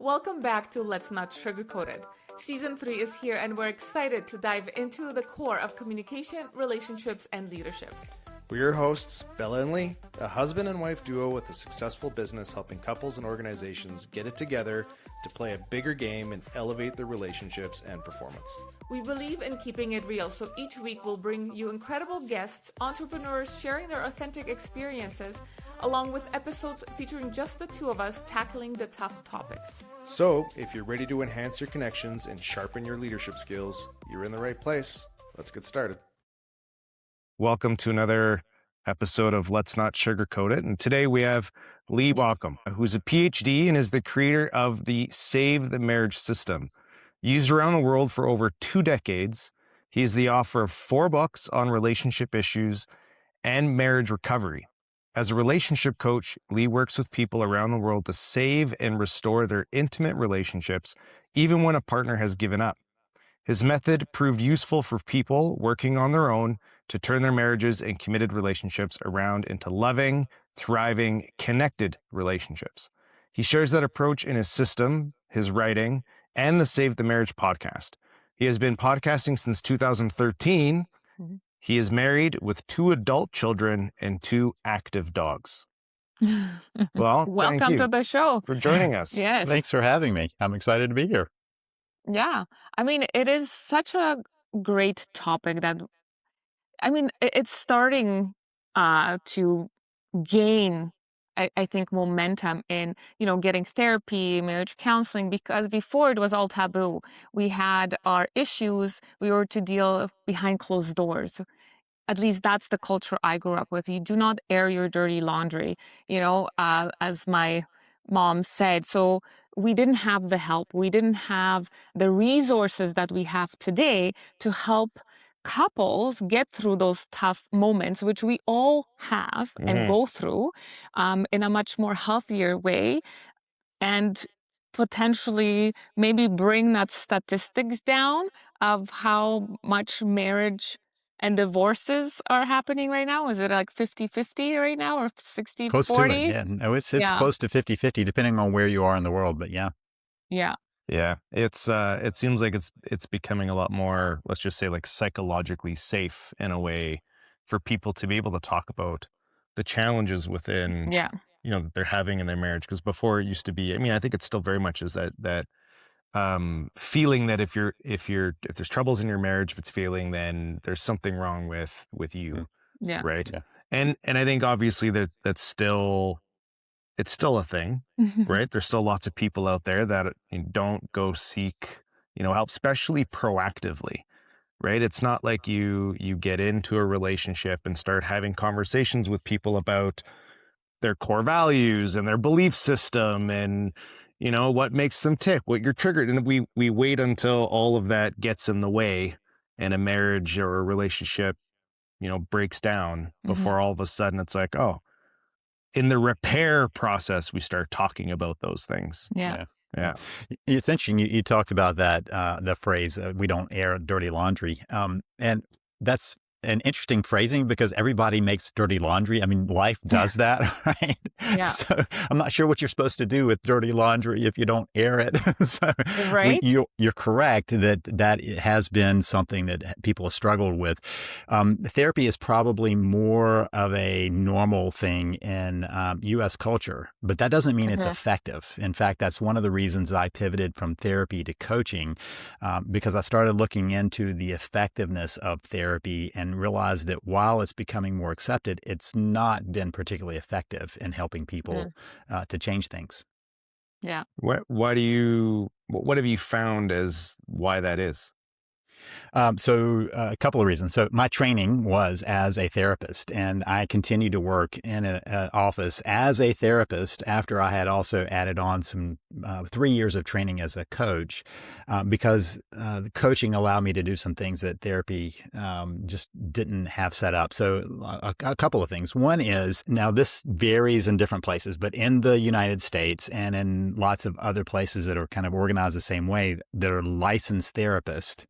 Welcome back to Let's Not Sugarcoat It. Season 3 is here and we're excited to dive into the core of communication, relationships, and leadership. We're your hosts, Bella and Lee, a husband and wife duo with a successful business helping couples and organizations get it together to play a bigger game and elevate their relationships and performance. We believe in keeping it real, so each week we'll bring you incredible guests, entrepreneurs sharing their authentic experiences, along with episodes featuring just the two of us tackling the tough topics. So, if you're ready to enhance your connections and sharpen your leadership skills, you're in the right place. Let's get started. Welcome to another episode of Let's Not Sugarcoat It. And today we have Lee Baucom, who's a PhD and is the creator of the Save the Marriage system. Used around the world for over 2 decades, he is the author of 4 books on relationship issues and marriage recovery. As a relationship coach, Lee works with people around the world to save and restore their intimate relationships, even when a partner has given up. His method proved useful for people working on their own to turn their marriages and committed relationships around into loving, thriving, connected relationships. He shares that approach in his system, his writing, and the Save the Marriage podcast. He has been podcasting since 2013. He is married with 2 adult children and 2 active dogs. Well, welcome to the show for joining us. Yes. Thanks for having me. I'm excited to be here. Yeah. I mean, it is such a great topic that, it's starting to gain, I think, momentum in, getting therapy, marriage counseling, because before it was all taboo. We had our issues, we were to deal behind closed doors. At least that's the culture I grew up with. You do not air your dirty laundry, as my mom said. So we didn't have the help. We didn't have the resources that we have today to help couples get through those tough moments, which we all have and go through in a much more healthier way, and potentially maybe bring that statistics down of how much marriage and divorces are happening right now. Is it like 50-50 right now or 60-40? Close to it, yeah. No, it's close to 50-50 depending on where you are in the world, but yeah. Yeah. Yeah, it seems like it's becoming a lot more, let's just say, like psychologically safe in a way for people to be able to talk about the challenges within, that they're having in their marriage. Because before it used to be, I think it still very much is that feeling that if there's troubles in your marriage, if it's failing, then there's something wrong with you, right? Yeah. And I think obviously that's still. It's still a thing, right? There's still lots of people out there that don't go seek, help, especially proactively, right? It's not like you get into a relationship and start having conversations with people about their core values and their belief system and, what makes them tick, what you're triggered. And we wait until all of that gets in the way and a marriage or a relationship, breaks down before all of a sudden it's like, oh, in the repair process, we start talking about those things. Yeah. It's interesting. You talked about that, the phrase, we don't air dirty laundry. And that's an interesting phrasing because everybody makes dirty laundry. Life does that, right? Yeah. So I'm not sure what you're supposed to do with dirty laundry if you don't air it. So right. You're correct that it has been something that people have struggled with. Therapy is probably more of a normal thing in U.S. culture, but that doesn't mean it's effective. In fact, that's one of the reasons I pivoted from therapy to coaching, because I started looking into the effectiveness of therapy and realized that while it's becoming more accepted, it's not been particularly effective in helping people to change things. Yeah. What have you found as why that is? So a couple of reasons. So my training was as a therapist, and I continued to work in an office as a therapist after I had also added on some 3 years of training as a coach, because the coaching allowed me to do some things that therapy just didn't have set up. So a couple of things. One is, now this varies in different places, but in the United States and in lots of other places that are kind of organized the same way, that are licensed therapists,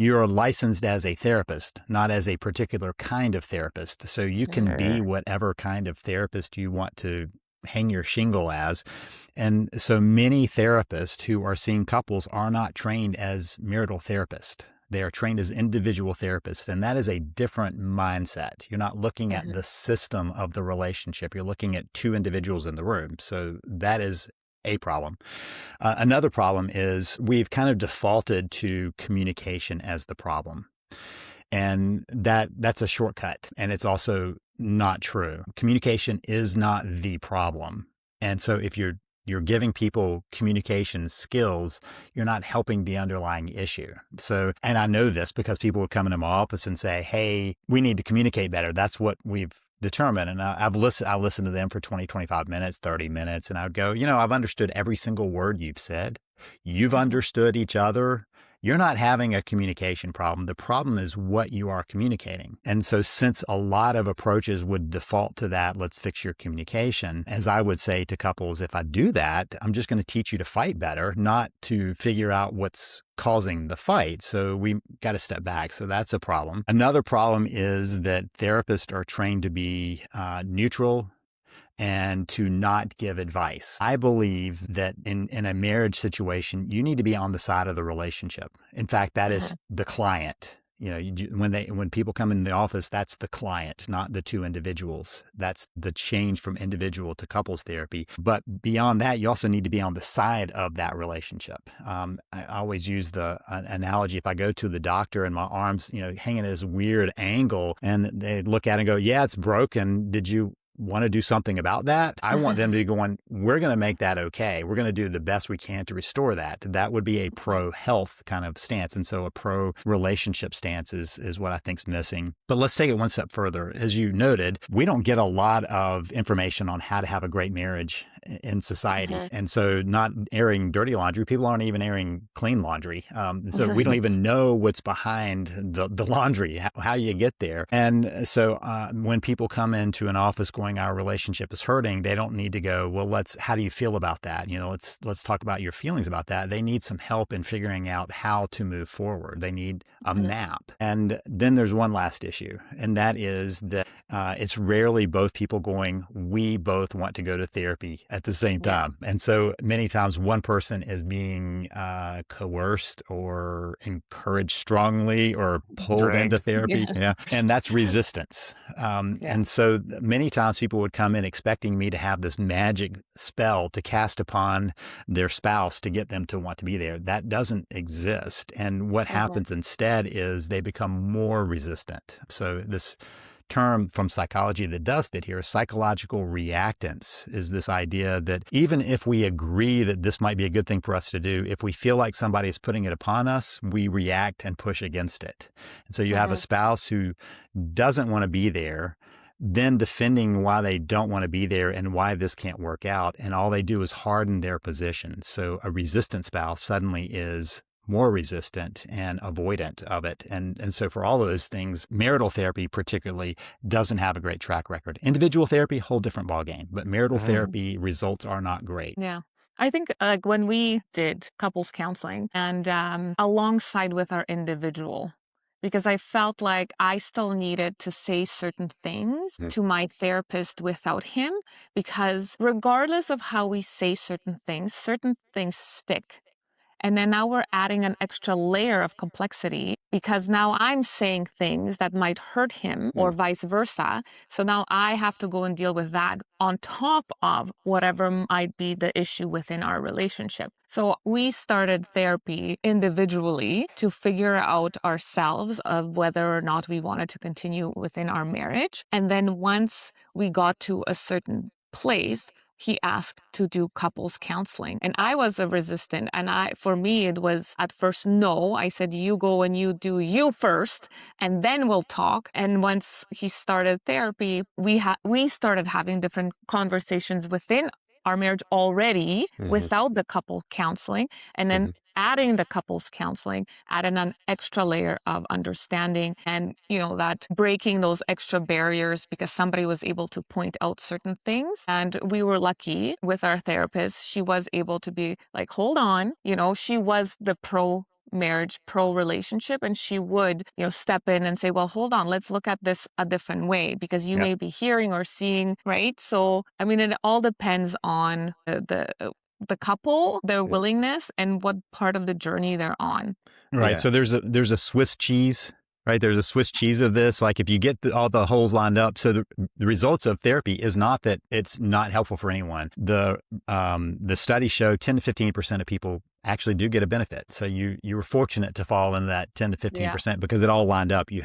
you're licensed as a therapist, not as a particular kind of therapist. So you can be whatever kind of therapist you want to hang your shingle as. And so many therapists who are seeing couples are not trained as marital therapists. They are trained as individual therapists, and that is a different mindset. You're not looking at the system of the relationship. You're looking at two individuals in the room. So that is a problem. Another problem is we've kind of defaulted to communication as the problem. And that's a shortcut. And it's also not true. Communication is not the problem. And so if you're giving people communication skills, you're not helping the underlying issue. So, and I know this because people would come into my office and say, hey, we need to communicate better. That's what we've determined. And I listened to them for 20, 25 minutes, 30 minutes. And I would go, I've understood every single word you've said. You've understood each other. You're not having a communication problem. The problem is what you are communicating. And so since a lot of approaches would default to that, let's fix your communication, as I would say to couples, if I do that, I'm just going to teach you to fight better, not to figure out what's causing the fight. So we got to step back. So that's a problem. Another problem is that therapists are trained to be neutral and to not give advice. I believe that in a marriage situation, you need to be on the side of the relationship. In fact, that is the client. When people come in the office, that's the client, not the two individuals. That's the change from individual to couples therapy. But beyond that, you also need to be on the side of that relationship. I always use the analogy, if I go to the doctor and my arm's, hanging at this weird angle, and they look at it and go, yeah, it's broken. Did you want to do something about that? I want them to be going, we're going to make that okay. We're going to do the best we can to restore that. That would be a pro-health kind of stance. And so a pro-relationship stance is what I think's missing. But let's take it one step further. As you noted, we don't get a lot of information on how to have a great marriage in society. And so not airing dirty laundry, people aren't even airing clean laundry. So we don't even know what's behind the laundry, how you get there. And so when people come into an office going, our relationship is hurting, they don't need to go, well, how do you feel about that? Let's talk about your feelings about that. They need some help in figuring out how to move forward. They need a map. And then there's one last issue, and that is that it's rarely both people going, we both want to go to therapy at the same time. And so many times one person is being coerced or encouraged strongly or pulled into therapy. And that's resistance. And so many times people would come in expecting me to have this magic spell to cast upon their spouse to get them to want to be there. That doesn't exist. And what happens instead is they become more resistant. So this term from psychology that does fit here, psychological reactance, is this idea that even if we agree that this might be a good thing for us to do, if we feel like somebody is putting it upon us, we react and push against it. And so you have a spouse who doesn't want to be there, then defending why they don't want to be there and why this can't work out. And all they do is harden their position. So a resistant spouse suddenly is more resistant and avoidant of it. And so for all of those things, marital therapy particularly doesn't have a great track record. Individual therapy, whole different ballgame, but marital therapy results are not great. Yeah. I think when we did couples counseling and alongside with our individual, because I felt like I still needed to say certain things to my therapist without him, because regardless of how we say certain things stick. And then now we're adding an extra layer of complexity because now I'm saying things that might hurt him or vice versa. So now I have to go and deal with that on top of whatever might be the issue within our relationship. So we started therapy individually to figure out ourselves of whether or not we wanted to continue within our marriage. And then once we got to a certain place, he asked to do couples counseling. And I was a resistant. And for me, it was at first, no. I said, you go and you do you first, and then we'll talk. And once he started therapy, we started having different conversations within our marriage already without the couple counseling. And then adding the couples counseling, adding an extra layer of understanding and, that breaking those extra barriers because somebody was able to point out certain things. And we were lucky with our therapist. She was able to be like, hold on, she was the pro marriage, pro relationship, and she would, step in and say, well, hold on, let's look at this a different way because you Yep. may be hearing or seeing, right? So, I mean, it all depends on the couple, their willingness, and what part of the journey they're on. Right. Yeah. So there's a Swiss cheese, right? There's a Swiss cheese of this. Like if you get all the holes lined up, so the results of therapy is not that it's not helpful for anyone. The studies show 10 to 15% of people actually do get a benefit. So you were fortunate to fall in that 10 to 15% because it all lined up. You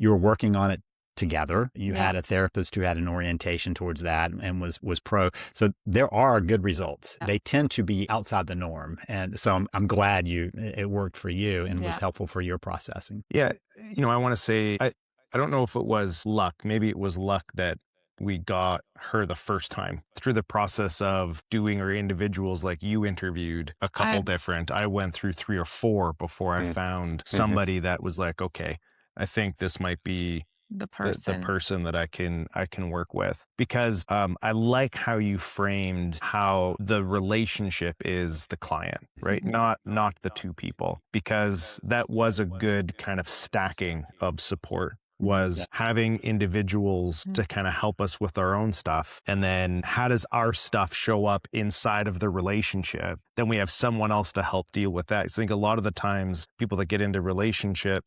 were working on it together. You had a therapist who had an orientation towards that and was pro. So there are good results. They tend to be outside the norm. And so I'm glad it worked for you and was helpful for your processing. Yeah. I want to say, I don't know if it was luck. Maybe it was luck that we got her the first time through the process of doing our individuals. Like you interviewed a couple different, I went through 3 or 4 before I found somebody that was like, okay, I think this might be the person that I can work with, because I like how you framed how the relationship is the client, right? Not the two people, because that was a good kind of stacking of support, was having individuals to kind of help us with our own stuff. And then how does our stuff show up inside of the relationship? Then we have someone else to help deal with that. I think a lot of the times people that get into relationship,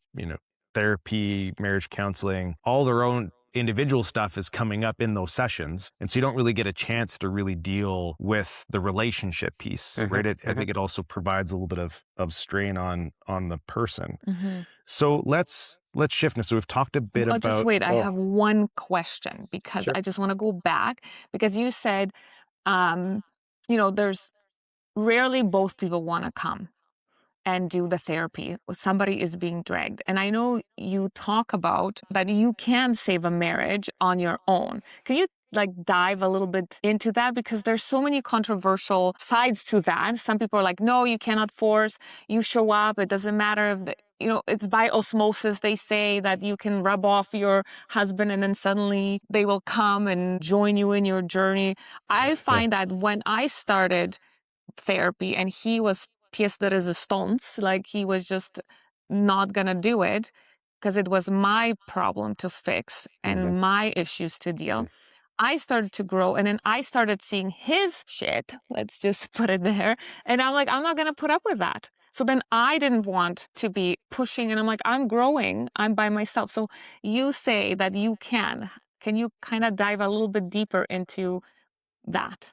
therapy, marriage counseling, all their own individual stuff is coming up in those sessions. And so you don't really get a chance to really deal with the relationship piece, right? I think it also provides a little bit of strain on the person. So let's shift now. So we've talked a bit about... Just wait, I have one question because I just want to go back because you said, there's rarely both people want to come and do the therapy. Somebody is being dragged. And I know you talk about that you can save a marriage on your own. Can you dive a little bit into that? Because there's so many controversial sides to that. Some people are like, no, you cannot force. You show up. It doesn't matter if it's by osmosis. They say that you can rub off your husband and then suddenly they will come and join you in your journey. I find that when I started therapy and he was pièce de résistance, like he was just not gonna do it because it was my problem to fix and my issues to deal. I started to grow and then I started seeing his shit, let's just put it there. And I'm like, I'm not gonna put up with that. So then I didn't want to be pushing and I'm like, I'm growing, I'm by myself. So you say that you can. Can you kind of dive a little bit deeper into that?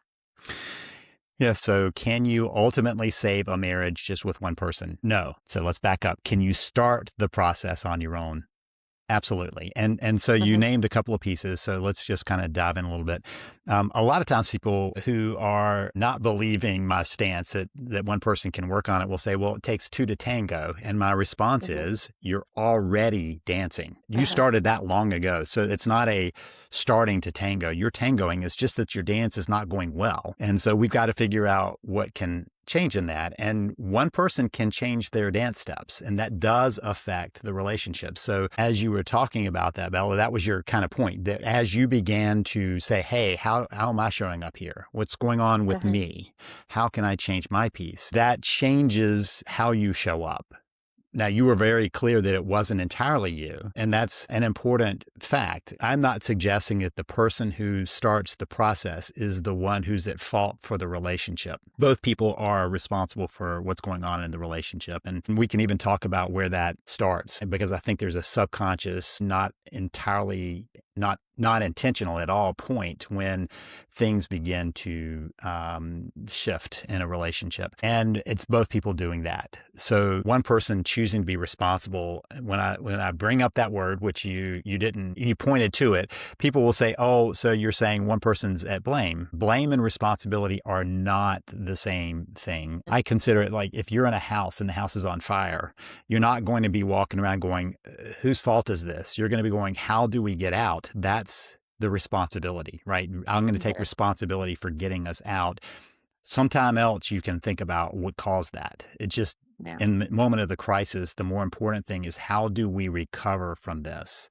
Yeah. So can you ultimately save a marriage just with one person? No. So let's back up. Can you start the process on your own? Absolutely. And so you named a couple of pieces. So let's just kind of dive in a little bit. A lot of times people who are not believing my stance that one person can work on it will say, well, it takes 2 to tango. And my response is, you're already dancing. You started that long ago. So it's not a starting to tango. You're tangoing. It's just that your dance is not going well. And so we've got to figure out what can change in that. And one person can change their dance steps, and that does affect the relationship. So as you were talking about that, Bella, that was your kind of point, that as you began to say, hey, how am I showing up here? What's going on with me? How can I change my piece? That changes how you show up. Now, you were very clear that it wasn't entirely you, and that's an important fact. I'm not suggesting that the person who starts the process is the one who's at fault for the relationship. Both people are responsible for what's going on in the relationship, and we can even talk about where that starts, because I think there's a subconscious, not intentional at all point when things begin to shift in a relationship. And it's both people doing that. So one person choosing to be responsible, when I bring up that word, which you pointed to it, people will say, oh, so you're saying one person's at blame. Blame and responsibility are not the same thing. I consider it like if you're in a house and the house is on fire, you're not going to be walking around going, whose fault is this? You're going to be going, how do we get out? That's the responsibility, right? I'm going to take responsibility for getting us out. Sometime else you can think about what caused that. It just, in the moment of the crisis, the more important thing is how do we recover from this?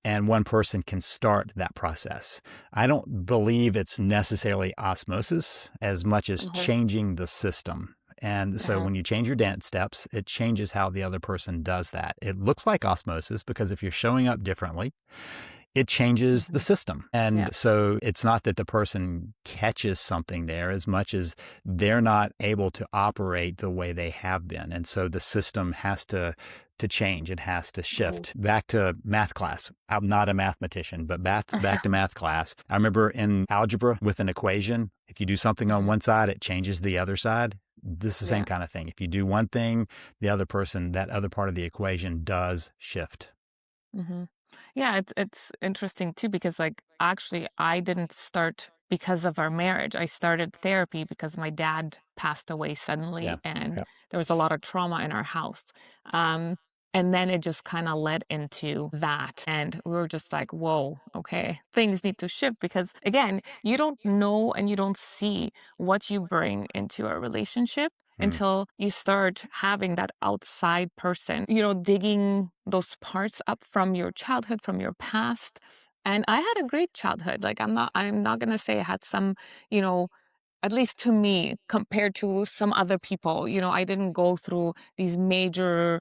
And one person can start that process. I don't believe it's necessarily osmosis as much as changing the system. And so Uh-huh. when you change your dance steps, it changes how the other person does that. It looks like osmosis because if you're showing up differently, it changes the Mhm. system. Yeah. And so it's not that the person catches something there as much as they're not able to operate the way they have been. And so the system has to change. It has to Ooh. shift. Back to math class. I'm not a mathematician, but back to math class. I remember in algebra with an equation, if you do something on Mhm. one side, it changes the other side. This is the same Yeah. kind of thing. If you do one thing, the other person, that other part of the equation does shift. Hmm. Yeah, it's interesting too because like actually I didn't start because of our marriage. I started therapy because my dad passed away Yeah. suddenly and Yeah. there was a lot of trauma in our house. Um and then it just kind of led into that. And we were just like, whoa, okay, things need to shift because, again, you don't know and you don't see what you bring into a relationship Mm. until you start having that outside person, digging those parts up from your childhood, from your past. And I had a great childhood. Like I'm not going to say I had some, you know, at least to me compared to some other people, I didn't go through these major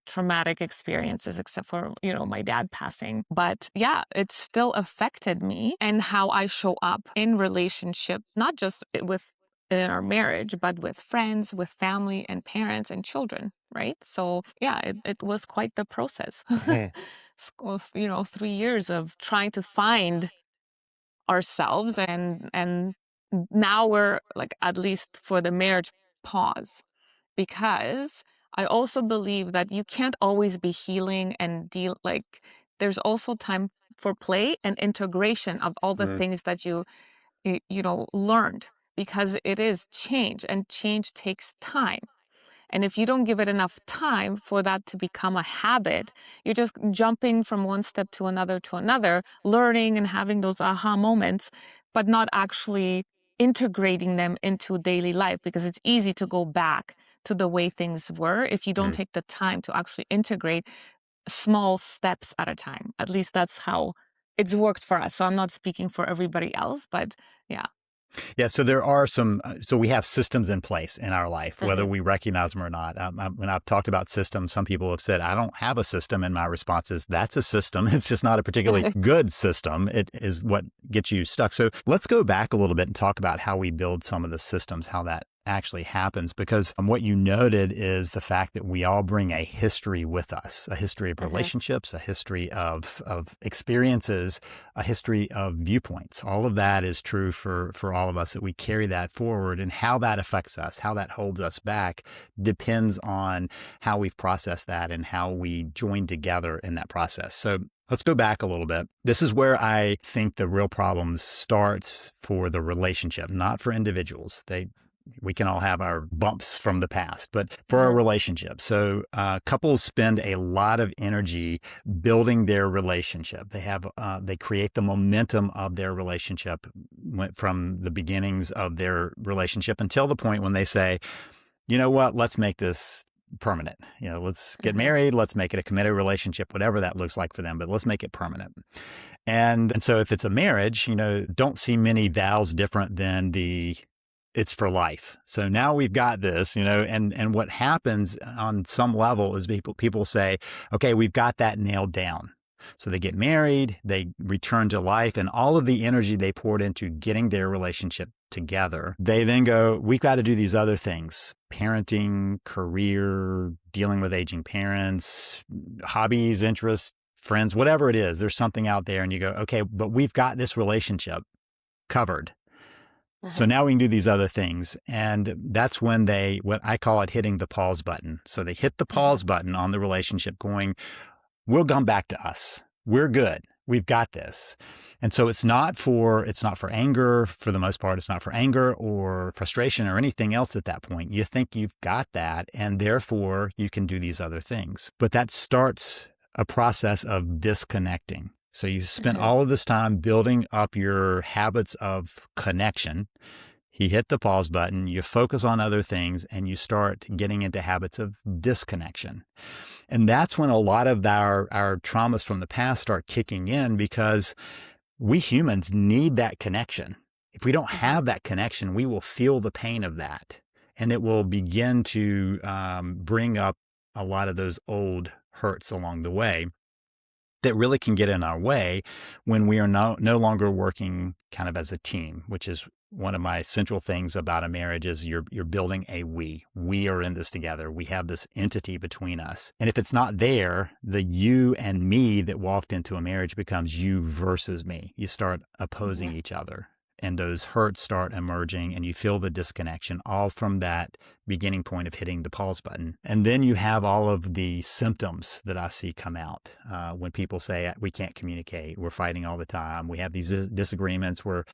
traumatic experiences except for, my dad passing. But yeah, it still affected me and how I show up in relationship, not just with in our marriage, but with friends, with family and parents and children, right? So yeah, it was quite the process. Mhm. 3 years of trying to find ourselves and now we're like, at least for the marriage, pause, because I also believe that you can't always be healing and deal, like, there's also time for play and integration of all the Mm. things that learned, because it is change and change takes time. And if you don't give it enough time for that to become a habit, you're just jumping from one step to another, learning and having those aha moments, but not actually integrating them into daily life because it's easy to go back to the way things were if you don't Mm. take the time to actually integrate small steps at a time. At least that's how it's worked for us. So I'm not speaking for everybody else, but yeah. Yeah, so there are some, so we have systems in place in our life, whether Hmm. we recognize them or not. When I've talked about systems, some people have said, I don't have a system. And my response is, that's a system. It's just not a particularly good system. It is what gets you stuck. So let's go back a little bit and talk about how we build some of the systems, how that actually happens, because what you noted is the fact that we all bring a history with us, a history of Hmm. relationships, a history of experiences, a history of viewpoints. All of that is true for all of us, that we carry that forward, and how that affects us, how that holds us back depends on how we've processed that and how we join together in that process. So let's go back a little bit. This is where I think the real problem starts for the relationship, not for individuals. We can all have our bumps from the past, but for a Hmm. relationship. So couples spend a lot of energy building their relationship. They create the momentum of their relationship from the beginnings of their relationship until the point when they say, you know what, let's make this permanent. Let's get Hmm. married. Let's make it a committed relationship, whatever that looks like for them, but let's make it permanent. And so if it's a marriage, don't see many vows different than it's for life. So now we've got this, and what happens on some level is people say, okay, we've got that nailed down. So they get married, they return to life, and all of the energy they poured into getting their relationship together, they then go, we've got to do these other things: parenting, career, dealing with aging parents, hobbies, interests, friends, whatever it is. There's something out there, and you go, okay, but we've got this relationship covered. So Hmm. now we can do these other things. And that's when what I call it, hitting the pause button. So they hit the Hmm. pause button on the relationship going, we'll come back to us. We're good. We've got this. And so it's not for anger. For the most part, it's not for anger or frustration or anything else at that point. You think you've got that, and therefore you can do these other things. But that starts a process of disconnecting. So you spent Hmm. all of this time building up your habits of connection. You hit the pause button, you focus on other things, and you start getting into habits of disconnection. And that's when a lot of our traumas from the past start kicking in, because we humans need that connection. If we don't Hmm. have that connection, we will feel the pain of that. And it will begin to bring up a lot of those old hurts along the way that really can get in our way when we are no longer working kind of as a team, which is one of my central things about a marriage is you're building a we. We are in this together. We have this entity between us. And if it's not there, the you and me that walked into a marriage becomes you versus me. You start opposing each other. And those hurts start emerging and you feel the disconnection all from that beginning point of hitting the pause button. And then you have all of the symptoms that I see come out when people say, we can't communicate. We're fighting all the time. We have these disagreements where,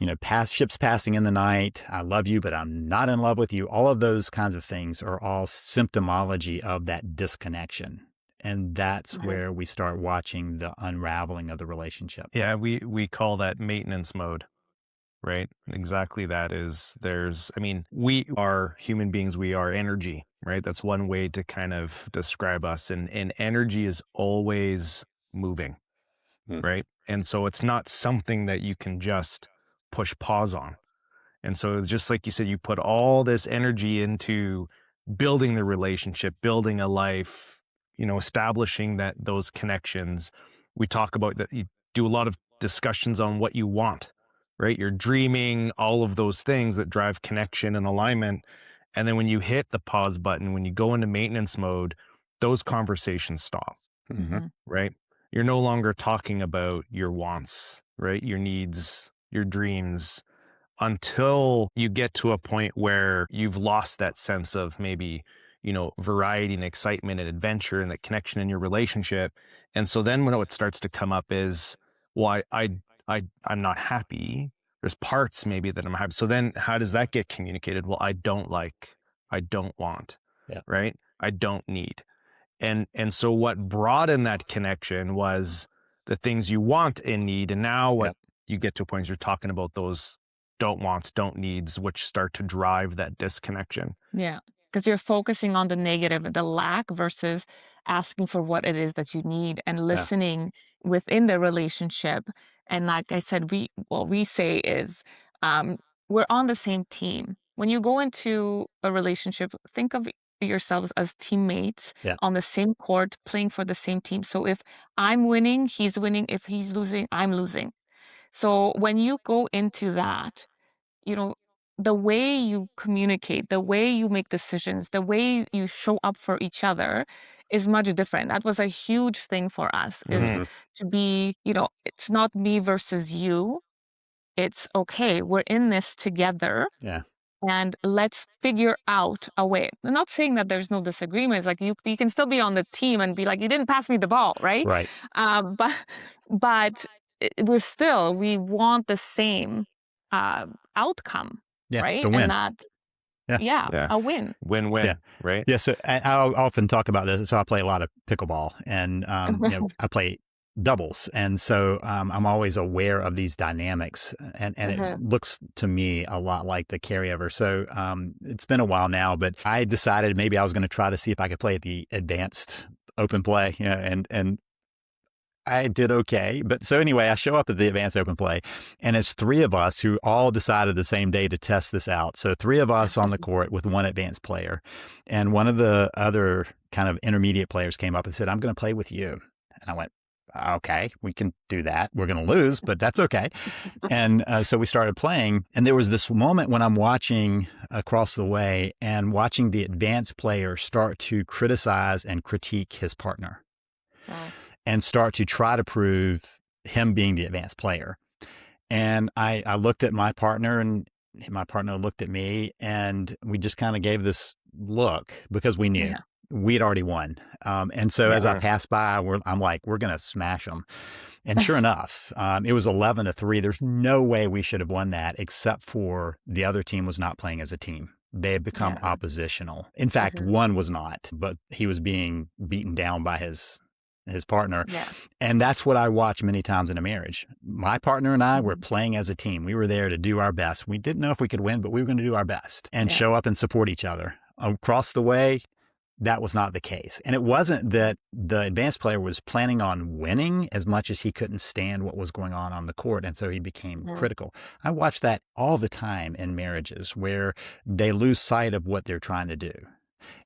ships passing in the night. I love you, but I'm not in love with you. All of those kinds of things are all symptomology of that disconnection. And that's where we start watching the unraveling of the relationship. Yeah, we call that maintenance mode. Right. Exactly. We are human beings. We are energy, right? That's one way to kind of describe us. And energy is always moving, right? And so it's not something that you can just push pause on. And so just like you said, you put all this energy into building the relationship, building a life, establishing those connections. We talk about that. You do a lot of discussions on what you want. Right? You're dreaming, all of those things that drive connection and alignment. And then when you hit the pause button, when you go into maintenance mode, those conversations stop, right? You're no longer talking about your wants, right? Your needs, your dreams, until you get to a point where you've lost that sense of maybe, variety and excitement and adventure and the connection in your relationship. And so then what starts to come up is, well, I'm not happy. There's parts maybe that I'm happy. So then how does that get communicated? Well, I don't want, right? I don't need. And so what brought in that connection was the things you want and need. And now what you get to a point is you're talking about those don't wants, don't needs, which start to drive that disconnection. Yeah. Because you're focusing on the negative, the lack versus asking for what it is that you need and listening within the relationship. And like I said, what we say is we're on the same team. When you go into a relationship, think of yourselves as teammates on the same court, playing for the same team. So if I'm winning, he's winning. If he's losing, I'm losing. So when you go into that, the way you communicate, the way you make decisions, the way you show up for each other is much different. That was a huge thing for us, is to be, it's not me versus you. It's okay, we're in this together. And let's figure out a way. I'm not saying that there's no disagreements. Like you can still be on the team and be like, you didn't pass me the ball, right? Right. But we want the same outcome. Right? The win. And that, a win. Win-win, right? Yeah, so I often talk about this. So I play a lot of pickleball and, I play doubles. And so I'm always aware of these dynamics and it looks to me a lot like the carryover. So it's been a while now, but I decided maybe I was going to try to see if I could play at the advanced open play, and I did okay. But so anyway, I show up at the advanced open play and it's three of us who all decided the same day to test this out. So three of us on the court with one advanced player. And one of the other kind of intermediate players came up and said, I'm going to play with you. And I went, okay, we can do that. We're going to lose, but that's okay. And so we started playing. And there was this moment when I'm watching across the way and watching the advanced player start to criticize and critique his partner. Wow. And start to try to prove him being the advanced player. And I looked at my partner and my partner looked at me and we just kind of gave this look because we knew we'd already won. And so as I passed by, I'm like, we're going to smash them. And sure enough, it was 11-3. There's no way we should have won that except for the other team was not playing as a team. They had become oppositional. In fact, one was not, but he was being beaten down by his partner. And that's what I watch many times in a marriage. My partner and I were playing as a team. We were there to do our best. We didn't know if we could win, but we were going to do our best and show up and support each other. Across the way, that was not the case. And it wasn't that the advanced player was planning on winning as much as he couldn't stand what was going on the court. And so he became Mhm. critical. I watch that all the time in marriages where they lose sight of what they're trying to do.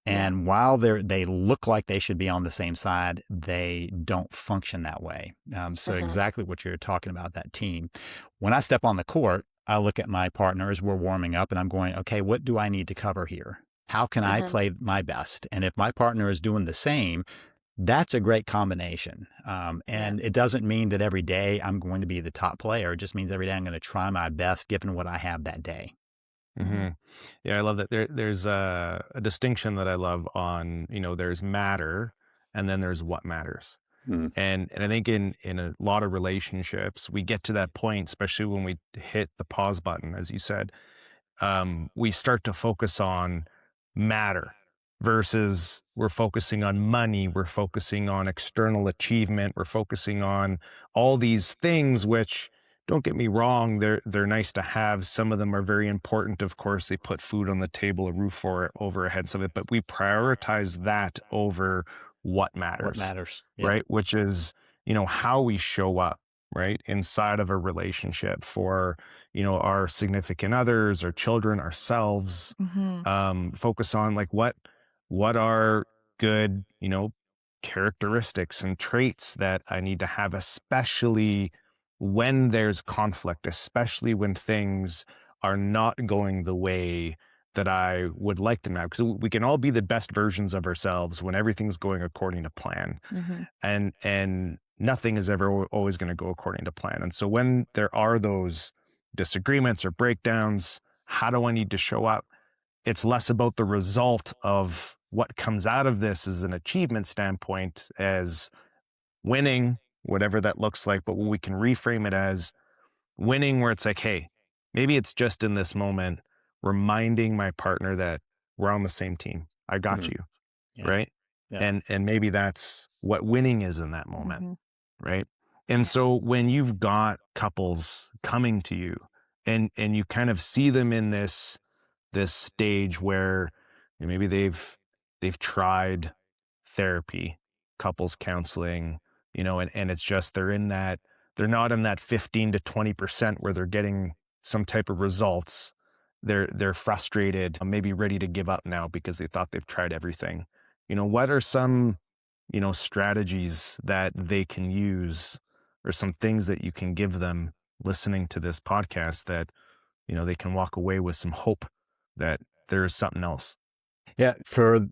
Yeah. And while they look like they should be on the same side, they don't function that way. So Mhm. exactly what you're talking about, that team. When I step on the court, I look at my partner as we're warming up and I'm going, okay, what do I need to cover here? How can I Mhm. play my best? And if my partner is doing the same, that's a great combination. Yeah. And it doesn't mean that every day I'm going to be the top player. It just means every day I'm going to try my best given what I have that day. Mhm. Yeah, I love that. There's a distinction that I love on, there's matter and then there's what matters. Mm. And I think in a lot of relationships, we get to that point, especially when we hit the pause button, as you said, we start to focus on matter versus we're focusing on money, we're focusing on external achievement, we're focusing on all these things, which don't get me wrong, they're nice to have. Some of them are very important. Of course, they put food on the table, a roof for over our heads of it, but we prioritize that over what What matters, matters? Yeah. right? Which is, how we show up, right? Inside of a relationship for, our significant others, our children, ourselves. Mhm. Focus on like what are good, characteristics and traits that I need to have, especially when there's conflict, especially when things are not going the way that I would like them to have. Because we can all be the best versions of ourselves when everything's going according to plan, Mhm. and nothing is ever always going to go according to plan. And so when there are those disagreements or breakdowns, how do I need to show up? It's less about the result of what comes out of this as an achievement standpoint, as winning, whatever that looks like, but when we can reframe it as winning, where it's like, hey, maybe it's just in this moment, reminding my partner that we're on the same team. I got Mhm. you, Yeah. right? Yeah. And maybe that's what winning is in that moment, Mhm. right? And so when you've got couples coming to you and you kind of see them in this stage where maybe they've tried therapy, couples counseling, and it's just they're not in that 15 to 20% where they're getting some type of results. They're frustrated, maybe ready to give up now because they thought they've tried everything. What are some, strategies that they can use, or some things that you can give them listening to this podcast that, they can walk away with some hope that there's something else? Yeah, for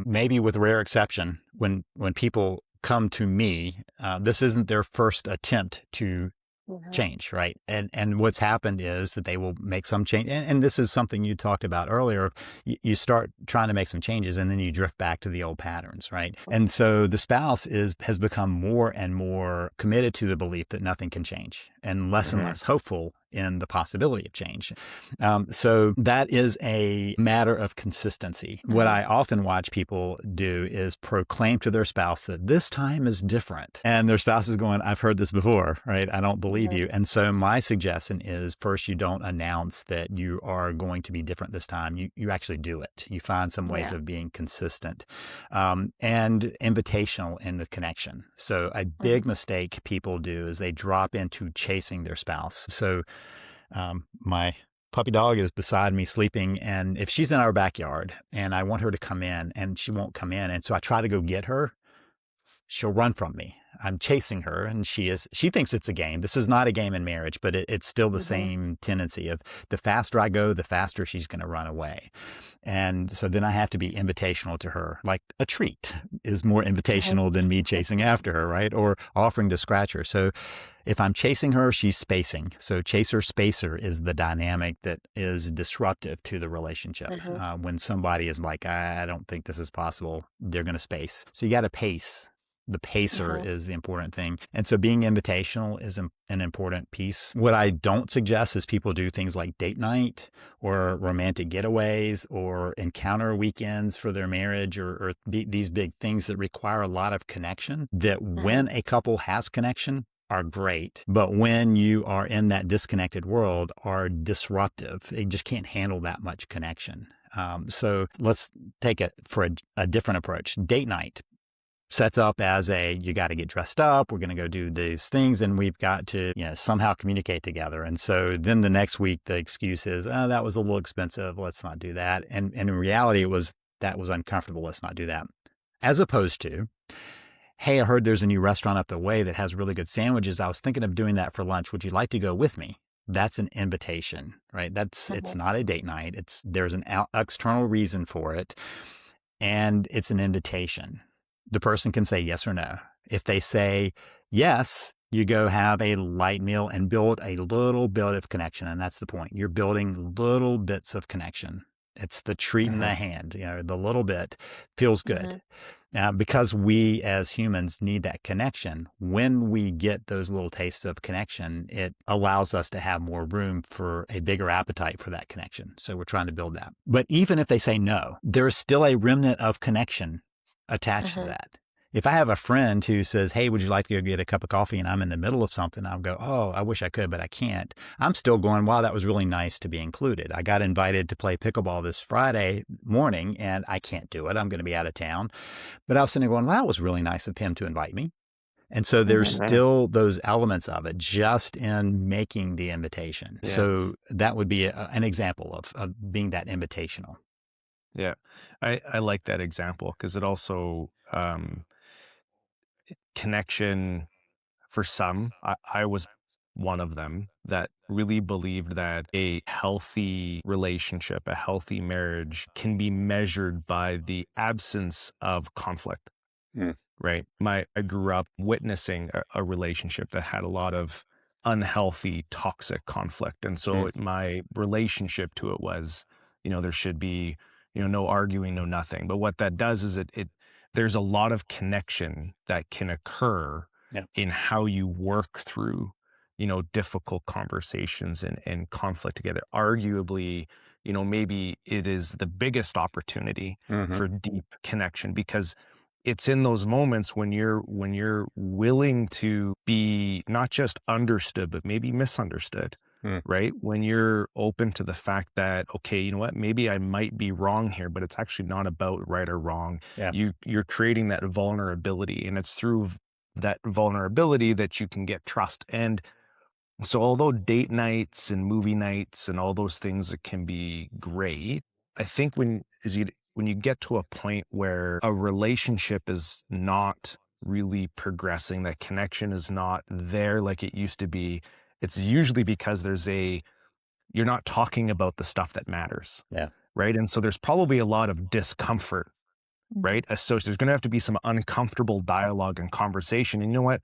maybe with rare exception, when people come to me, this isn't their first attempt to Mhm. change, right? And what's happened is that they will make some change, and this is something you talked about earlier. You start trying to make some changes, and then you drift back to the old patterns, right? And so the spouse has become more and more committed to the belief that nothing can change, and Hmm. less hopeful in the possibility of change. So that is a matter of consistency. What Mhm. I often watch people do is proclaim to their spouse that this time is different. And their spouse is going, I've heard this before, right? I don't believe Mhm. you. And so my suggestion is first, you don't announce that you are going to be different this time. You actually do it. You find some ways Yeah. of being consistent, and invitational in the connection. So a Mhm. big mistake people do is they drop into chasing their spouse. So my puppy dog is beside me sleeping, and if she's in our backyard and I want her to come in and she won't come in, and so I try to go get her, she'll run from me. I'm chasing her, and she thinks it's a game. This is not a game in marriage, but it's still the Mhm. same tendency of the faster I go, the faster she's going to run away. And so then I have to be invitational to her, like a treat is more Mhm. invitational than me chasing after her, right? Or offering to scratch her. So if I'm chasing her, she's spacing. So chaser spacer is the dynamic that is disruptive to the relationship. Mhm. When somebody is like, I don't think this is possible, they're going to space. So you got to pace. The pacer Mhm. is the important thing. And so being invitational is an important piece. What I don't suggest is people do things like date night or romantic getaways or encounter weekends for their marriage, or these big things that require a lot of connection, that Mhm. when a couple has connection, are great. But when you are in that disconnected world, are disruptive. They just can't handle that much connection. So let's take it for a different approach. Date night sets up as you got to get dressed up. We're going to go do these things and we've got to, somehow communicate together. And so then the next week, the excuse is, oh, that was a little expensive. Let's not do that. And in reality, that was uncomfortable. Let's not do that. As opposed to, hey, I heard there's a new restaurant up the way that has really good sandwiches. I was thinking of doing that for lunch. Would you like to go with me? That's an invitation, right? It's not a date night. There's an external reason for it. And it's an invitation. The person can say yes or no. If they say yes, you go have a light meal and build a little bit of connection. And that's the point. You're building little bits of connection. It's the treat in the hand, the little bit feels good. Because we as humans need that connection. When we get those little tastes of connection, it allows us to have more room for a bigger appetite for that connection. So we're trying to build that. But even if they say no, there's still a remnant of connection attached to that. If I have a friend who says, hey, would you like to go get a cup of coffee? And I'm in the middle of something, I'll go, oh, I wish I could, but I can't. I'm still going, wow, that was really nice to be included. I got invited to play pickleball this Friday morning and I can't do it. I'm going to be out of town. But I was sitting there going, wow, that was really nice of him to invite me. And so there's still those elements of it just in making the invitation. Yeah. So that would be an example of being that invitational. Yeah, I like that example because it also connection for some. I was one of them that really believed that a healthy relationship, a healthy marriage can be measured by the absence of conflict. Right. I grew up witnessing a relationship that had a lot of unhealthy, toxic conflict. And so my relationship to it was, there should be, no arguing, no nothing. But what that does is there's a lot of connection that can occur in how you work through, difficult conversations and conflict together. Arguably, maybe it is the biggest opportunity for deep connection because it's in those moments when you're willing to be not just understood, but maybe misunderstood, right? When you're open to the fact that, okay, you know what, maybe I might be wrong here, but it's actually not about right or wrong. Yeah. You're creating that vulnerability, and it's through that vulnerability that you can get trust. And so although date nights and movie nights and all those things can be great, I think when you get to a point where a relationship is not really progressing, that connection is not there like it used to be, it's usually because you're not talking about the stuff that matters. Yeah. Right. And so there's probably a lot of discomfort, right? So there's going to have to be some uncomfortable dialogue and conversation. And you know what?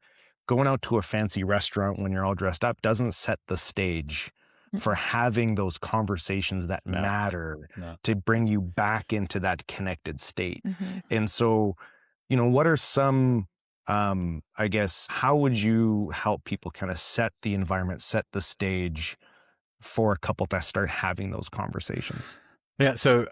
Going out to a fancy restaurant when you're all dressed up doesn't set the stage for having those conversations that matter to bring you back into that connected state. And so, what are some, I guess, how would you help people kind of set the environment, set the stage for a couple to start having those conversations? Yeah. So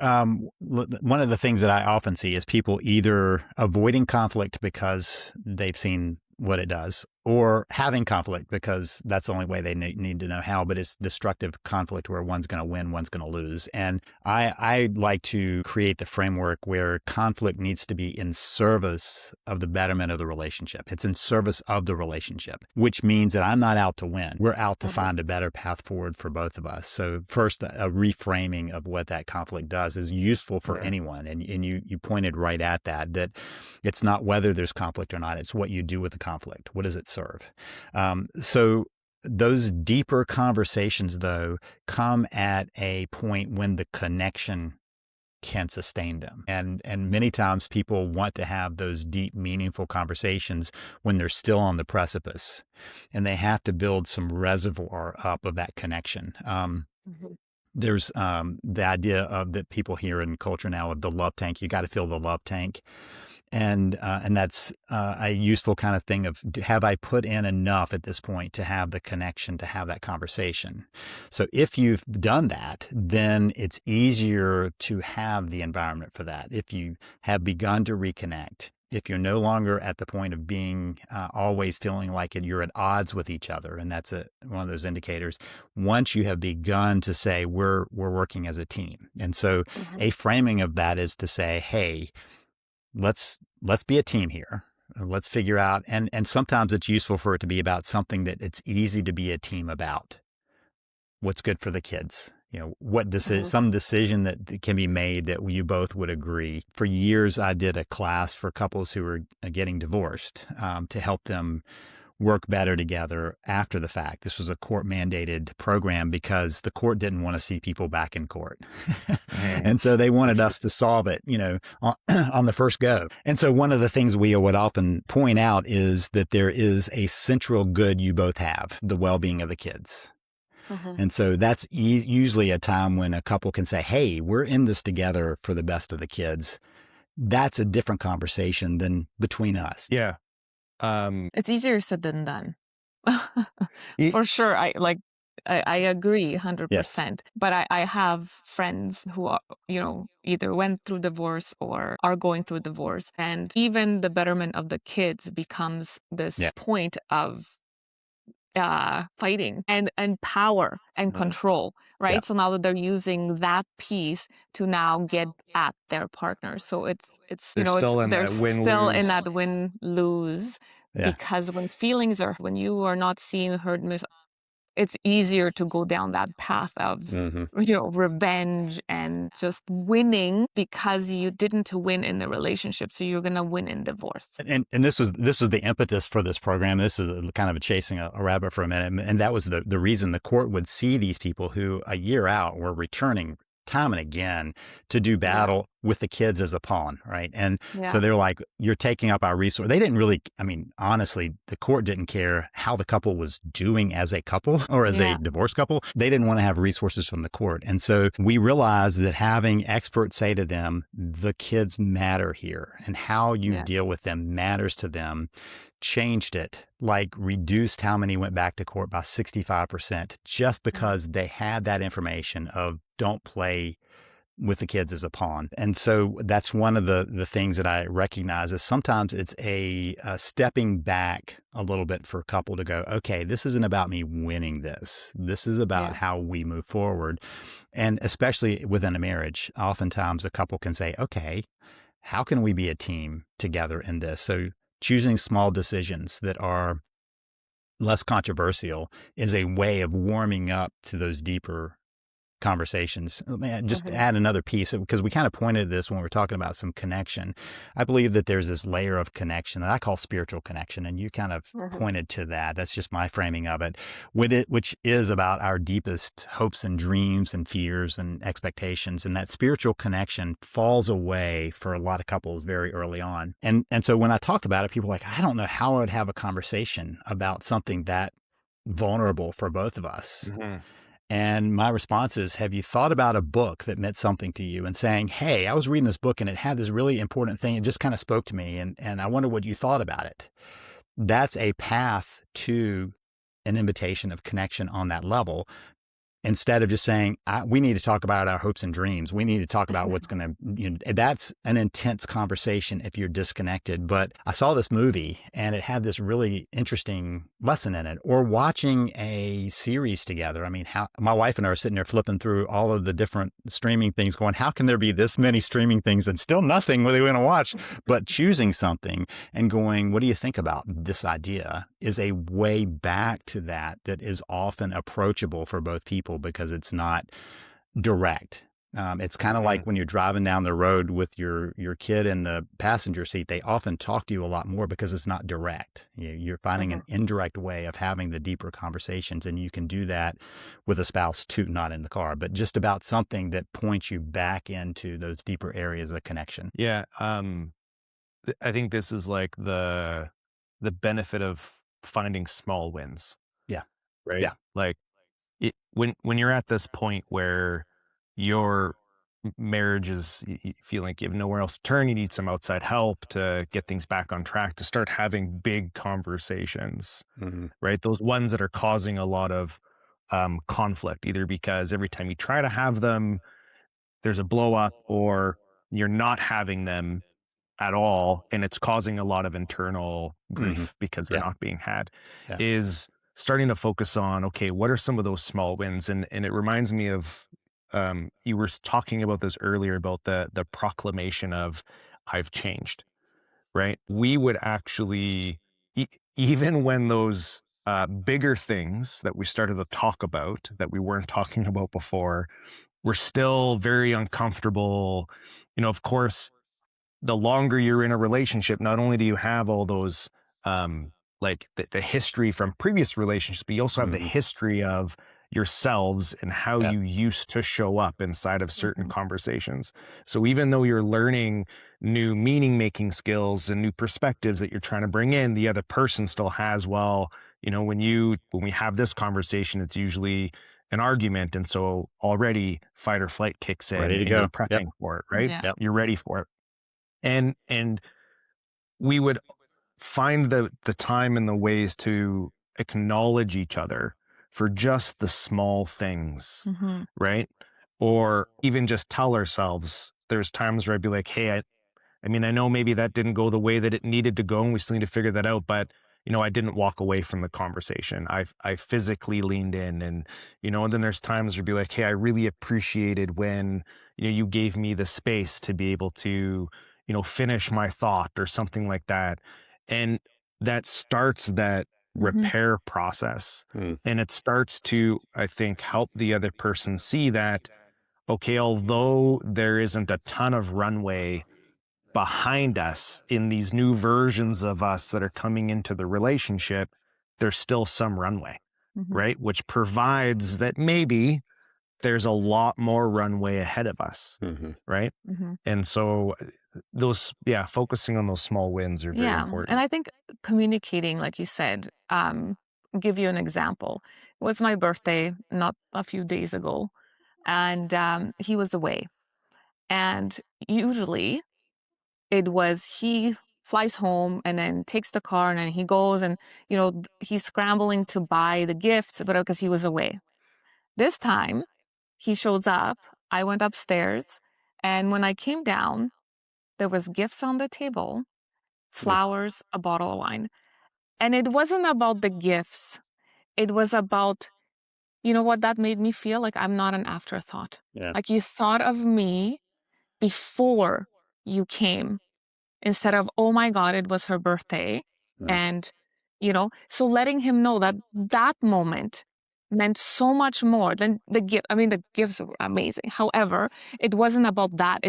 one of the things that I often see is people either avoiding conflict because they've seen what it does, or having conflict because that's the only way they need to know how, but it's destructive conflict where one's going to win, one's going to lose. And I like to create the framework where conflict needs to be in service of the betterment of the relationship. It's in service of the relationship, which means that I'm not out to win. We're out to find a better path forward for both of us. So first, a reframing of what that conflict does is useful for anyone. And you pointed right at that it's not whether there's conflict or not, it's what you do with the conflict. What does it serve? So those deeper conversations, though, come at a point when the connection can sustain them. And many times people want to have those deep, meaningful conversations when they're still on the precipice, and they have to build some reservoir up of that connection. There's the idea of that people hear in culture now of the love tank. You got to fill the love tank. And that's a useful kind of thing of, have I put in enough at this point to have the connection, to have that conversation? So if you've done that, then it's easier to have the environment for that. If you have begun to reconnect, if you're no longer at the point of being always feeling like you're at odds with each other, and that's one of those indicators, once you have begun to say, we're working as a team. And so Mhm. a framing of that is to say, hey, let's be a team here. Let's figure out, and sometimes it's useful for it to be about something that it's easy to be a team about. What's good for the kids? Mhm. Some decision that can be made that you both would agree. For years, I did a class for couples who were getting divorced to help them work better together after the fact. This was a court mandated program because the court didn't want to see people back in court. Mhm. And so they wanted us to solve it, on the first go. And so one of the things we would often point out is that there is a central good you both have, the well-being of the kids. Mhm. And so that's usually a time when a couple can say, hey, we're in this together for the best of the kids. That's a different conversation than between us. Yeah. Um, It's easier said than done. y- For sure, I agree Yes. 100%. But I have friends who are, either went through divorce or are going through divorce. And even the betterment of the kids becomes Yeah. this point of fighting and power and Mhm. control, Yeah. right? So now that they're using that piece to now get at their partner. So They're still in they're that win still in lose. that win lose, Yeah. because when you are not seeing heard, it's easier to go down that path of Hmm. revenge and just winning because you didn't win in the relationship, so you're gonna win in divorce. And this was the impetus for this program. This is kind of a chasing a rabbit for a minute, and that was the reason the court would see these people who a year out were returning time and again to do Yeah, battle with the kids as a pawn, right? And so yeah, they're like, "You're taking up our resource." They didn't really. I mean, honestly, the court didn't care how the couple was doing as a couple or as a yeah. divorced couple. They didn't want to have resources from the court, and so we realized that having experts say to them, "The kids matter here," and how you Yeah. deal with them matters to them, changed it, like reduced how many went back to court by 65% just Mhm. because they had that information of don't play with the kids as a pawn. And so that's one of the things that I recognize is sometimes it's a stepping back a little bit for a couple to go, okay, this isn't about me winning this. This is about Yeah. how we move forward. And especially within a marriage, oftentimes a couple can say, okay, how can we be a team together in this? So choosing small decisions that are less controversial is a way of warming up to those deeper conversations. Man, just Mhm. add another piece because we kind of pointed at this when we were talking about some connection. I believe that there's this layer of connection that I call spiritual connection, and you kind of Mhm. pointed to that. That's just my framing of it, which is about our deepest hopes and dreams and fears and expectations. And that spiritual connection falls away for a lot of couples very early on. And so when I talk about it, people are like, I don't know how I would have a conversation about something that vulnerable for both of us. Mhm. And my response is, have you thought about a book that meant something to you and saying, hey, I was reading this book and it had this really important thing. It just kind of spoke to me. And I wonder what you thought about it. That's a path to an invitation of connection on that level instead of just saying, we need to talk about our hopes and dreams. We need to talk about what's going to, that's an intense conversation if you're disconnected. But I saw this movie and it had this really interesting lesson in it. Or watching a series together. I mean, how my wife and I are sitting there flipping through all of the different streaming things going, how can there be this many streaming things and still nothing where they want to watch? But choosing something and going, what do you think about this idea is a way back to that is often approachable for both people because it's not direct. It's kind of like Mhm. when you're driving down the road with your kid in the passenger seat, they often talk to you a lot more because it's not direct. You're finding an Mhm. indirect way of having the deeper conversations, and you can do that with a spouse too, not in the car, but just about something that points you back into those deeper areas of connection. Yeah. I think this is like the benefit of finding small wins, Yeah. right? Yeah. Like when you're at this point where your marriage is you feel like you have nowhere else to turn, you need some outside help to get things back on track, to start having big conversations, Hmm. right? Those ones that are causing a lot of conflict, either because every time you try to have them, there's a blow up, or you're not having them at all, and it's causing a lot of internal Hmm. grief because they're Yeah. not being had, Yeah. is starting to focus on, okay, what are some of those small wins? And it reminds me of, you were talking about this earlier about the proclamation of I've changed, right? We would actually, even when those bigger things that we started to talk about that we weren't talking about before, were still very uncomfortable. Of course, the longer you're in a relationship, not only do you have all those, like the history from previous relationships, but you also have the Hmm. history of yourselves and how Yeah. you used to show up inside of certain Mhm. conversations. So even though you're learning new meaning making skills and new perspectives that you're trying to bring in, the other person still has, well, when we have this conversation, it's usually an argument. And so already fight or flight kicks Ready in to and you're go. Yep. prepping for it, right? Yeah. Yep. You're ready for it. And we would find the time and the ways to acknowledge each other for just the small things, Mhm. right? Or even just tell ourselves, there's times where I'd be like, hey, I mean, I know maybe that didn't go the way that it needed to go, and we still need to figure that out. But I didn't walk away from the conversation. I physically leaned in, and then there's times where be like, hey, I really appreciated when you gave me the space to be able to finish my thought or something like that, and that starts that Mhm. repair process, Mm. and it starts to, I think, help the other person see that, okay, although there isn't a ton of runway behind us in these new versions of us that are coming into the relationship, there's still some runway, Mhm. right? Which provides that maybe there's a lot more runway ahead of us, Hmm. right? Mhm. And so focusing on those small wins are very Yeah, and important. I think communicating, like you said, give you an example. It was my birthday not a few days ago, and he was away. And usually it was he flies home and then takes the car and then he goes and he's scrambling to buy the gifts, but because he was away. This time he shows up. I went upstairs, and when I came down, there was gifts on the table, Mm. flowers, a bottle of wine. And it wasn't about the gifts. It was about, what that made me feel like I'm not an afterthought. Yeah. Like you thought of me before you came instead of, oh my God, it was her birthday. Yeah. And, so letting him know that that moment meant so much more than the gift. I mean, the gifts were amazing. However, it wasn't about that.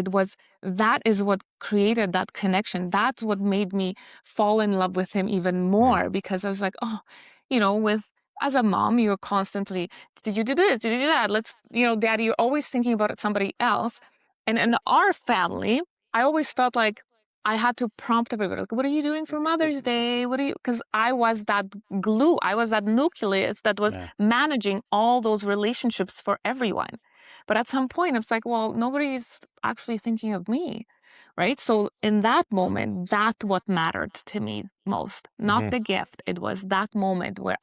That is what created that connection. That's what made me fall in love with him even Mm. more, because I was like, oh, as a mom, you're constantly, did you do this? Did you do that? Daddy, you're always thinking about somebody else. And in our family, I always felt like I had to prompt everybody, like, what are you doing for Mother's Day? Because I was that glue. I was that nucleus that was Yeah. managing all those relationships for everyone. But at some point, it's like, well, nobody's actually thinking of me, right? So in that moment, that's what mattered to me most, not Hmm. the gift. It was that moment where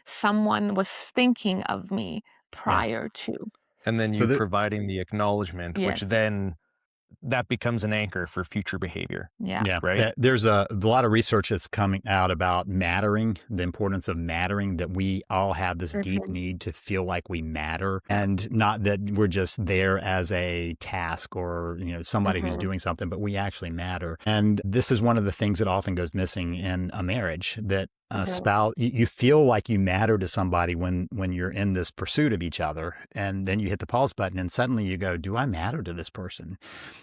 someone was thinking of me Yeah. prior to. And then So you that, providing the acknowledgement, which Yes. then that becomes an anchor for future behavior, Yeah. yeah, right? there's a lot of research that's coming out about mattering, the importance of mattering, that we all have this deep Mhm. need to feel like we matter, and not that we're just there as a task or, somebody who's Mhm. doing something, but we actually matter. And this is one of the things that often goes missing in a marriage, that a Mhm. spouse, you feel like you matter to somebody when you're in this pursuit of each other, and then you hit the pause button and suddenly you go, do I matter to this person?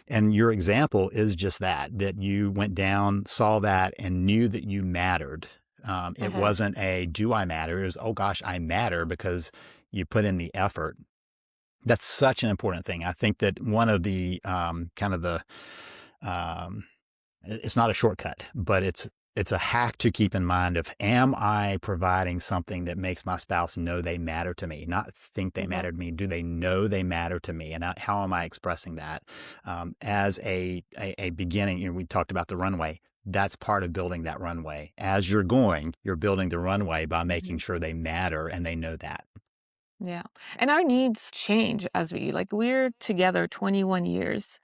And your example is just that you went down, saw that, and knew that you mattered. It Mhm. wasn't a do I matter? It was, oh gosh, I matter, because you put in the effort. That's such an important thing. I think that one of the kind of the um, it's not a shortcut, but it's a hack to keep in mind of, am I providing something that makes my spouse know they matter to me? Not think they Mhm. matter to me. Do they know they matter to me? And how am I expressing that? As a beginning, we talked about the runway. That's part of building that runway. As you're going, you're building the runway by making Mhm. sure they matter and they know that. Yeah. And our needs change we're together 21 years,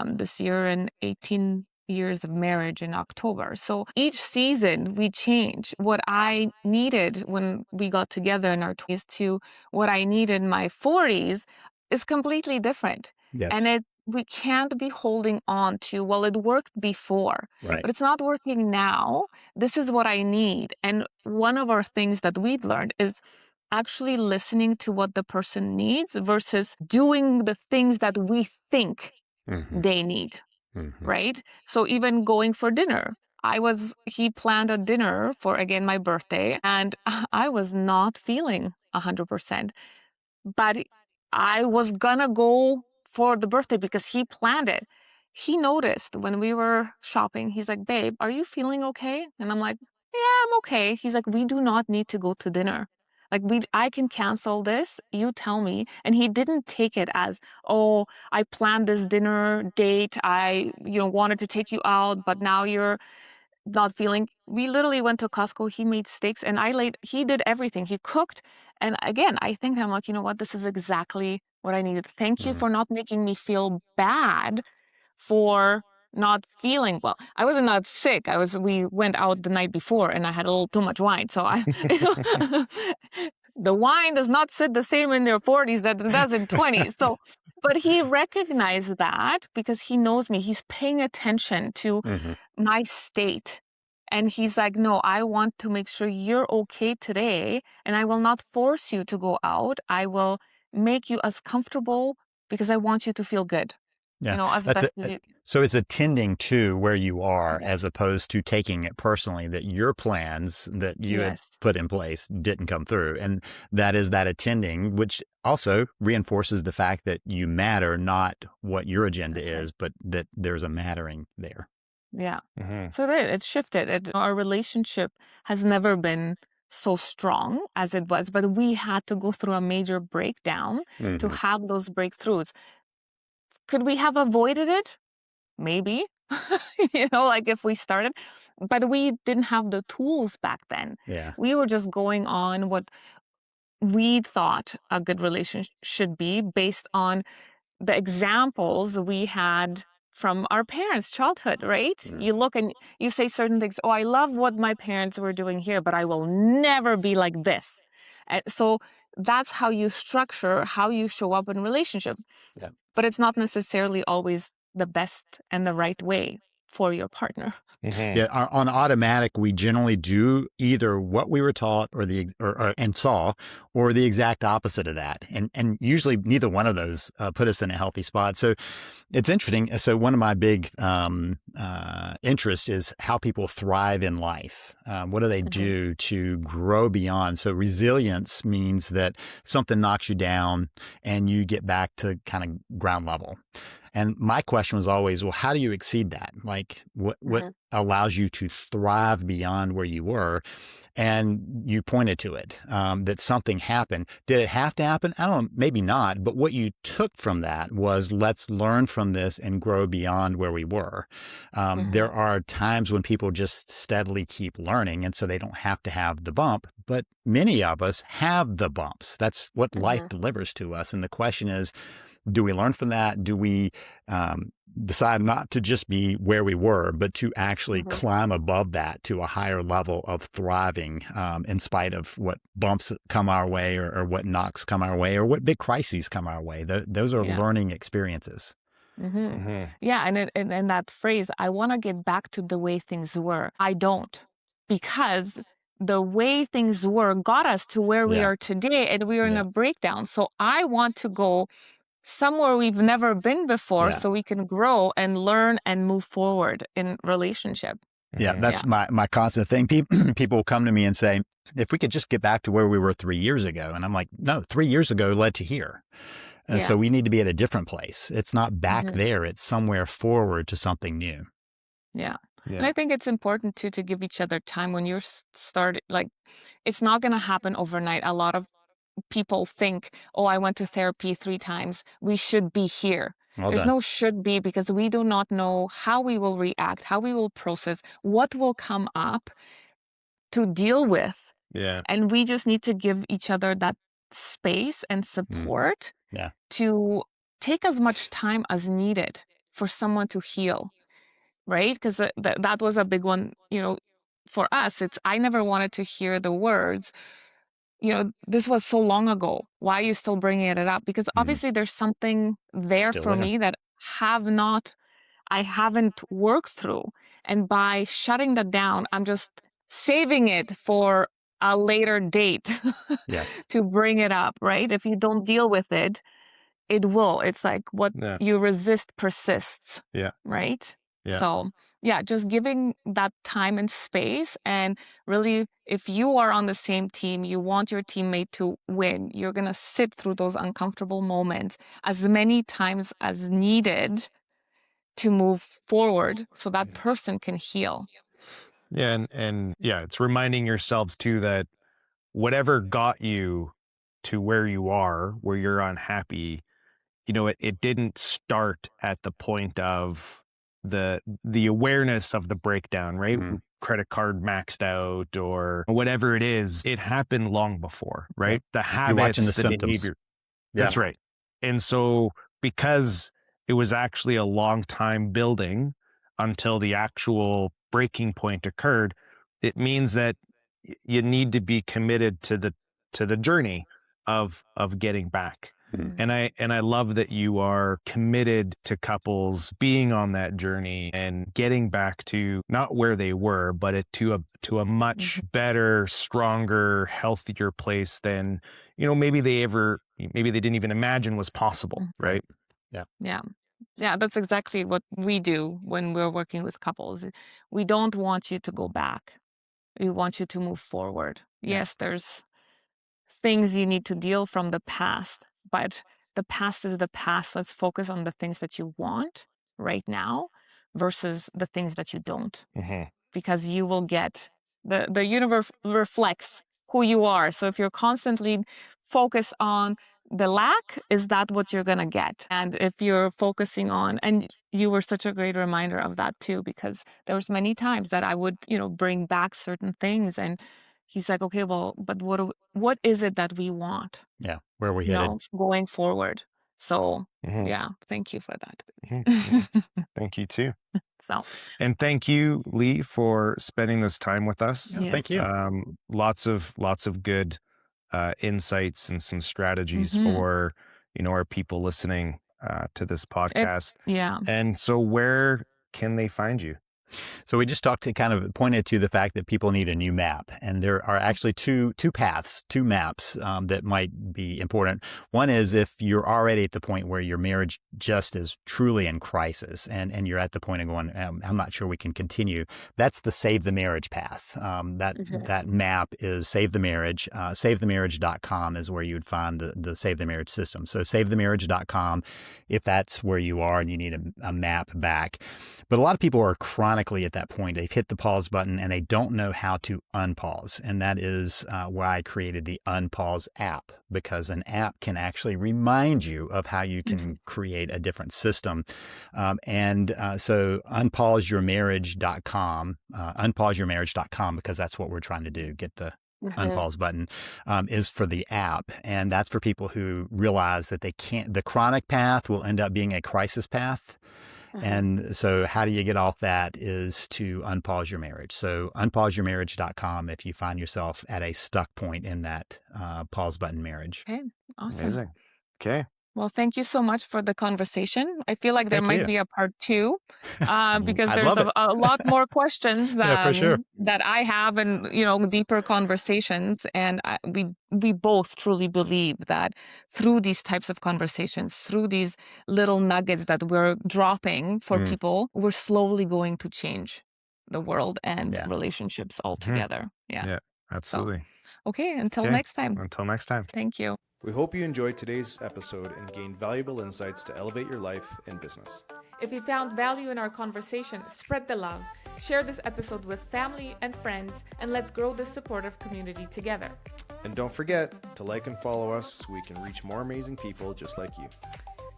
this year and 18 years of marriage in October. So each season we change. What I needed when we got together in our 20s to what I need in my 40s is completely different. And Yes. we can't be holding on to, well, it worked before, Right. but it's not working now. This is what I need. And one of our things that we've learned is actually listening to what the person needs versus doing the things that we think Mm-hmm. they need, Mm-hmm. right? So even going for dinner, he planned a dinner for, again, my birthday, and I was not feeling 100%. But I was gonna go for the birthday because he planned it. He noticed when we were shopping, he's like, babe, are you feeling okay? And I'm like, yeah, I'm okay. He's like, we do not need to go to dinner. Like I can cancel this. You tell me. And he didn't take it as, oh, I planned this dinner date. I, wanted to take you out, but now you're not feeling. We literally went to Costco. He made steaks and he did everything. He cooked. And again, I think I'm like, you know what? This is exactly what I needed. Thank you Mm-hmm. for not making me feel bad for not feeling well. I wasn't not sick. We went out the night before and I had a little too much wine. So the wine does not sit the same in their 40s that it does in 20s. So, but he recognized that because he knows me. He's paying attention to Mm-hmm. my state. And he's like, no, I want to make sure you're okay today. And I will not force you to go out. I will make you as comfortable because I want you to feel good, Yeah, as that's best it. as you. So it's attending to where you are Yes. as opposed to taking it personally that your plans that you had Yes. put in place didn't come through. And that is that attending, which also reinforces the fact that you matter, not what your agenda That's right. is, but that there's a mattering there. Yeah. Mm-hmm. So it shifted. Our relationship has never been so strong as it was, but we had to go through a major breakdown to Mm-hmm. have those breakthroughs. Could we have avoided it? Maybe, like if we started, but we didn't have the tools back then. Yeah. We were just going on what we thought a good relationship should be based on the examples we had from our parents' childhood, right? Mm. You look and you say certain things, oh, I love what my parents were doing here, but I will never be like this. And so that's how you structure how you show up in relationship. Yeah. But it's not necessarily always the best and the right way for your partner. Mm-hmm. Yeah, on automatic, we generally do either what we were taught and saw, or the exact opposite of that, and usually neither one of those put us in a healthy spot. So it's interesting. So one of my big interests is how people thrive in life. What do they do to grow beyond? So resilience means that something knocks you down and you get back to kind of ground level. And my question was always, well, how do you exceed that? Like what allows you to thrive beyond where you were? And you pointed to it, that something happened. Did it have to happen? I don't know, maybe not. But what you took from that was, let's learn from this and grow beyond where we were. There are times when people just steadily keep learning, and so they don't have to have the bump. But many of us have the bumps. That's what life delivers to us. And the question is, do we learn from that? Do we decide not to just be where we were, but to actually climb above that to a higher level of thriving in spite of what bumps come our way, or what knocks come our way, or what big crises come our way? Those are learning experiences. Yeah, and that phrase, I want to get back to the way things were. I don't, because the way things were got us to where we are today, and we are in a breakdown. So I want to go somewhere we've never been before so we can grow and learn and move forward in relationship. Yeah, that's my constant thing. People will come to me and say, if we could just get back to where we were 3 years ago. And I'm like, no, 3 years ago led to here. And so we need to be at a different place. It's not back there. It's somewhere forward to something new. Yeah. And I think it's important too to give each other time when you're started. Like, it's not going to happen overnight. A lot of people think, oh, I went to therapy 3 times. We should be here. There's no should be, because we do not know how we will react, how we will process, what will come up to deal with. Yeah. And we just need to give each other that space and support to take as much time as needed for someone to heal. right? Because that was a big one, for us. I never wanted to hear the words, this was so long ago. Why are you still bringing it up? Because obviously there's something there Still for there. me that I haven't worked through. And by shutting that down, I'm just saving it for a later date Yes. to bring it up, right? If you don't deal with it, it will. It's like what Yeah. you resist persists, Yeah. right? Yeah. So, yeah, just giving that time and space. And really, if you are on the same team, you want your teammate to win, you're going to sit through those uncomfortable moments as many times as needed to move forward so that person can heal. Yeah. And yeah, it's reminding yourselves too that whatever got you to where you are, where you're unhappy, it didn't start at the point of the awareness of the breakdown, right? Credit card maxed out or whatever it is. It happened long before, right? Yep. The You're watching habits, the the symptoms. behavior. Yeah. That's right. And so because it was actually a long time building until the actual breaking point occurred, it means that you need to be committed to the journey of getting back. And I love that you are committed to couples being on that journey and getting back to not where they were, but to a much better, stronger, healthier place than maybe they didn't even imagine was possible, right? Yeah. Yeah, that's exactly what we do when we're working with couples. We don't want you to go back. We want you to move forward. Yeah. Yes, there's things you need to deal from the past, but the past is the past. Let's focus on the things that you want right now versus the things that you don't, because you will get the universe reflects who you are. So if you're constantly focused on the lack, is that what you're going to get? And if you're focusing on, and you were such a great reminder of that too, because there was many times that I would, bring back certain things, and he's like, okay, well, but what is it that we want? Yeah. Where are we headed? Going forward. So yeah, thank you for that. Thank you too. So, and thank you, Lee, for spending this time with us. Yeah, thank you. Lots of good insights and some strategies for our people listening to this podcast. And so, where can they find you? So we just kind of pointed to the fact that people need a new map, and there are actually two paths, two maps that might be important. One is if you're already at the point where your marriage just is truly in crisis, and you're at the point of going, I'm not sure we can continue. That's the Save the Marriage path. That map is Save the Marriage. SaveTheMarriage.com is where you would find the Save the Marriage system. So SaveTheMarriage.com, if that's where you are and you need a map back. But a lot of people are chronically at that point. They've hit the pause button and they don't know how to unpause. And that is why I created the Unpause app, because an app can actually remind you of how you can create a different system. So unpauseyourmarriage.com, unpauseyourmarriage.com, because that's what we're trying to do, get the unpause button, is for the app. And that's for people who realize that they can't, the chronic path will end up being a crisis path. And so how do you get off that is to unpause your marriage. So unpauseyourmarriage.com if you find yourself at a stuck point in that pause button marriage. Okay, awesome. Amazing. Okay. Well, thank you so much for the conversation. I feel like there might be a part 2 because there's a lot more questions for sure. that I have, and deeper conversations. And we both truly believe that through these types of conversations, through these little nuggets that we're dropping for people, we're slowly going to change the world and relationships altogether. Yeah, absolutely. So, okay, until next time. Until next time. Thank you. We hope you enjoyed today's episode and gained valuable insights to elevate your life and business. If you found value in our conversation, spread the love. Share this episode with family and friends, and let's grow this supportive community together. And don't forget to like and follow us so we can reach more amazing people just like you.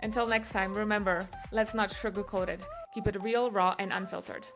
Until next time, remember, let's not sugarcoat it. Keep it real, raw, and unfiltered.